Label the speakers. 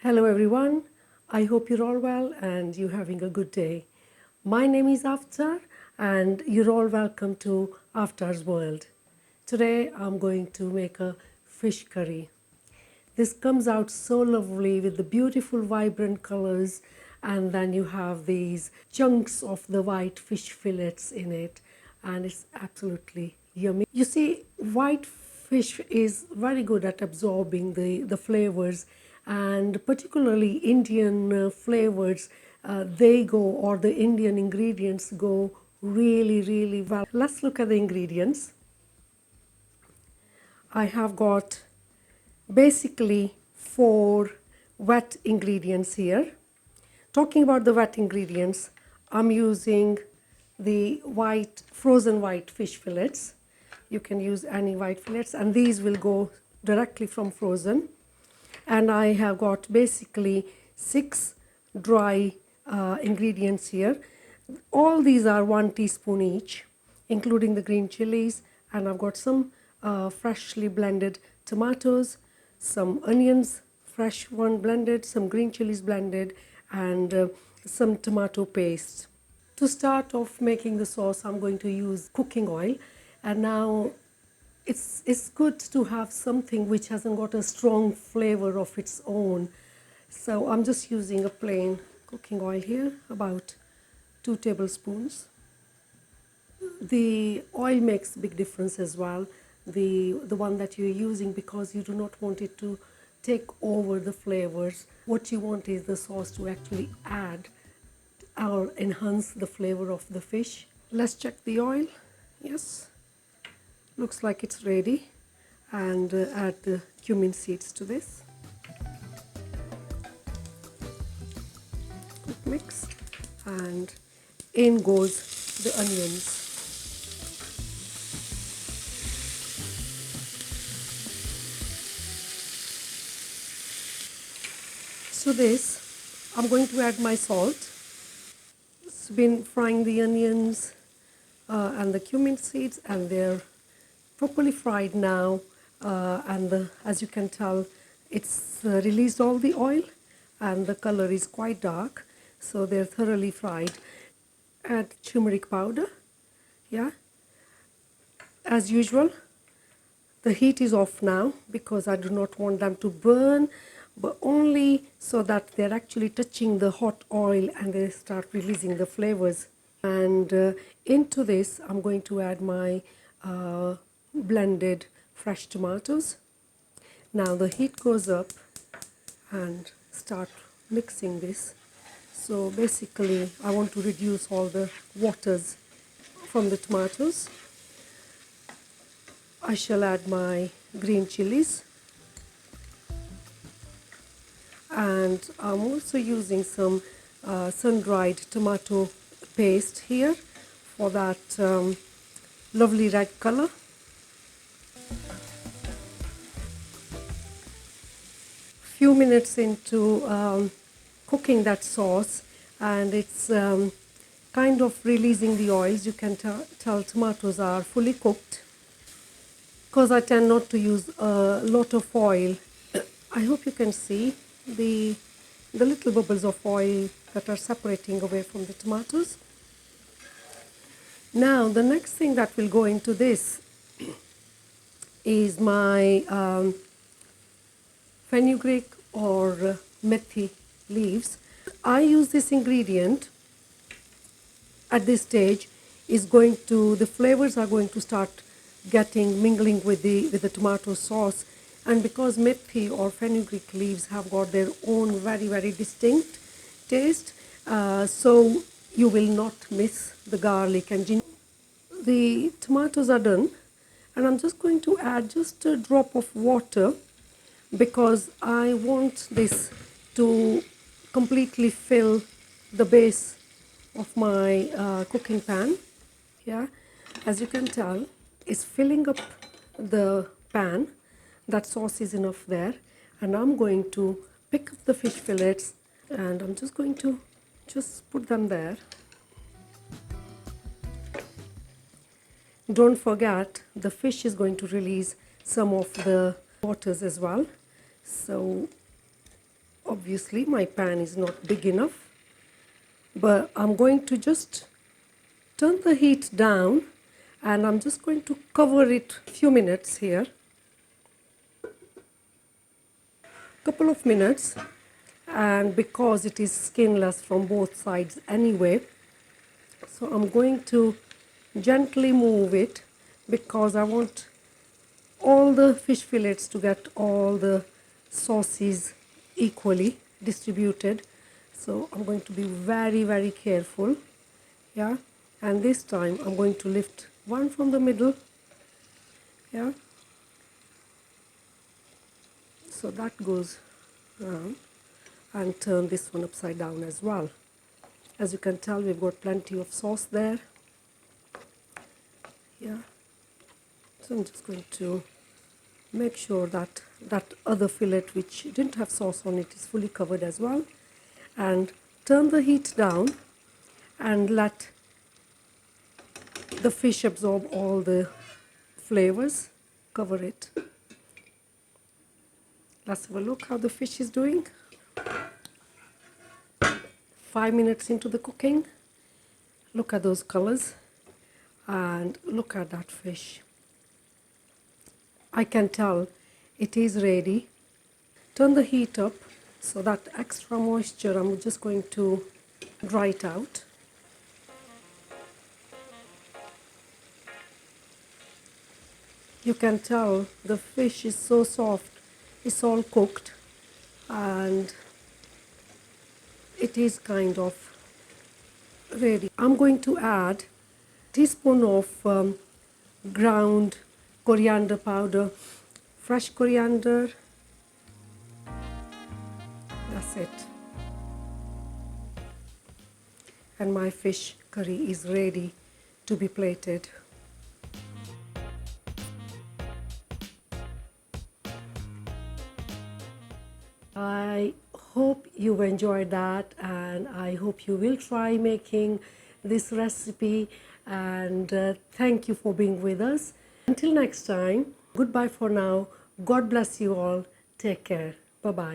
Speaker 1: Hello everyone, I hope you're all well and you're having a good day. My name is Aftar and you're all welcome to Aftar's World. Today I'm going to make a fish curry. This comes out so lovely with the beautiful vibrant colors, and then you have these chunks of the white fish fillets in it, and it's absolutely yummy. You see, white fish is very good at absorbing the flavors, and particularly Indian flavors, they go, or the Indian ingredients go really well. Let's look at the ingredients. I have got basically 4 wet ingredients here. Talking about the wet ingredients, I'm using the frozen white fish fillets. You can use any white fillets, and these will go directly from frozen. And I have got basically 6 dry ingredients here. All these are 1 teaspoon each, including the green chilies, and I've got some freshly blended tomatoes, some onions, fresh one blended, some green chilies blended, and some tomato paste. To start off making the sauce, I'm going to use cooking oil, and now it's good to have something which hasn't got a strong flavor of its own. So I'm just using a plain cooking oil here, about 2 tablespoons. The oil makes a big difference as well, the one that you're using, because you do not want it to take over the flavors. What you want is the sauce to actually add or enhance the flavor of the fish. Let's check the oil. Yes, looks like it's ready, and add the cumin seeds to this. Quick mix, and in goes the onions. So this, I'm going to add my salt. It's been frying the onions and the cumin seeds, and they're properly fried now, as you can tell, it's released all the oil, and the color is quite dark, so they're thoroughly fried. Add turmeric powder. Yeah, as usual, the heat is off now because I do not want them to burn, but only so that they're actually touching the hot oil and they start releasing the flavors. And into this, I'm going to add my blended fresh tomatoes. Now the heat goes up, and start mixing this. So basically, I want to reduce all the waters from the tomatoes. I shall add my green chilies, and I'm also using some sun-dried tomato paste here for that lovely red color. Few minutes into cooking that sauce, and it's kind of releasing the oils. You can tell tomatoes are fully cooked, because I tend not to use a lot of oil. I hope you can see the little bubbles of oil that are separating away from the tomatoes. Now the next thing that will go into this is my fenugreek or methi leaves. I use this ingredient at this stage. The flavors are going to start mingling with the tomato sauce, and because methi or fenugreek leaves have got their own very distinct taste, so you will not miss the garlic and ginger. The tomatoes are done, and I'm just going to add just a drop of water, because I want this to completely fill the base of my cooking pan. Yeah, as you can tell, it's filling up the pan. That sauce is enough there, and I'm going to pick up the fish fillets, and I'm just going to put them there. Don't forget, the fish is going to release some of the waters as well, so Obviously my pan is not big enough, but I'm going to just turn the heat down and I'm just going to cover it a few minutes here. Couple of minutes, and because it is skinless from both sides anyway, so I'm going to gently move it because I want all the fish fillets to get all the sauces equally distributed. So I'm going to be very careful, yeah. And this time I'm going to lift one from the middle, yeah. So that goes around, and turn this one upside down as well. As you can tell, we've got plenty of sauce there, yeah. So I'm just going to make sure that that other fillet which didn't have sauce on it is fully covered as well, and turn the heat down and let the fish absorb all the flavors. Cover it. Let's have a look how the fish is doing. 5 minutes into the cooking. Look at those colors and look at that fish. I can tell it is ready. Turn the heat up so that extra moisture, I'm just going to dry it out. You can tell the fish is so soft, it's all cooked, and it is kind of ready. I'm going to add a teaspoon of ground coriander powder, fresh coriander. That's it. And my fish curry is ready to be plated. I hope you enjoyed that, and I hope you will try making this recipe, and thank you for being with us. Until next time, goodbye for now. God bless you all. Take care. Bye-bye.